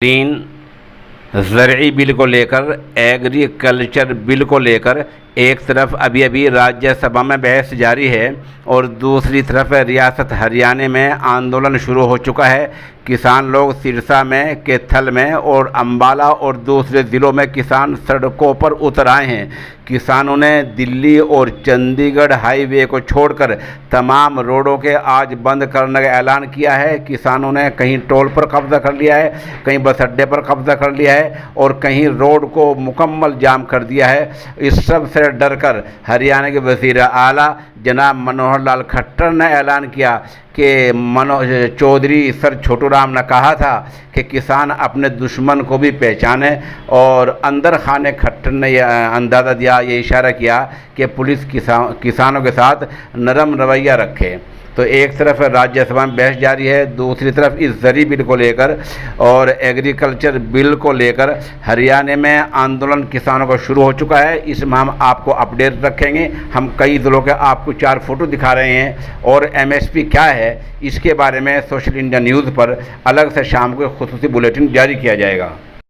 तीन ज़रई बिल को लेकर, एग्रीकल्चर बिल को लेकर एक तरफ अभी राज्यसभा में बहस जारी है और दूसरी तरफ रियासत हरियाणा में आंदोलन शुरू हो चुका है। किसान लोग सिरसा में, कैथल में और अंबाला और दूसरे ज़िलों में किसान सड़कों पर उतर आए हैं। किसानों ने दिल्ली और चंडीगढ़ हाईवे को छोड़कर तमाम रोडों के आज बंद करने का ऐलान किया है। किसानों ने कहीं टोल पर कब्जा कर लिया है, कहीं बस अड्डे पर कब्जा कर लिया है और कहीं रोड को मुकम्मल जाम कर दिया है। इस सब से डरकर हरियाणा के वज़ीर आला जनाब मनोहर लाल खट्टर ने ऐलान किया कि चौधरी सर छोटू राम ने कहा था कि किसान अपने दुश्मन को भी पहचाने, और अंदर खाने खट्टर ने यह अंदाज़ा दिया, ये इशारा किया कि पुलिस किसानों के साथ नरम रवैया रखे। तो एक तरफ राज्यसभा में बहस जारी है, दूसरी तरफ इस ज़रई बिल को लेकर और एग्रीकल्चर बिल को लेकर हरियाणा में आंदोलन किसानों का शुरू हो चुका है। इसमें हम आपको अपडेट रखेंगे। हम कई ज़िलों के आपको 4 फोटो दिखा रहे हैं और एमएसपी क्या है इसके बारे में सोशल इंडिया न्यूज़ पर अलग से शाम को खुसूसी बुलेटिन जारी किया जाएगा।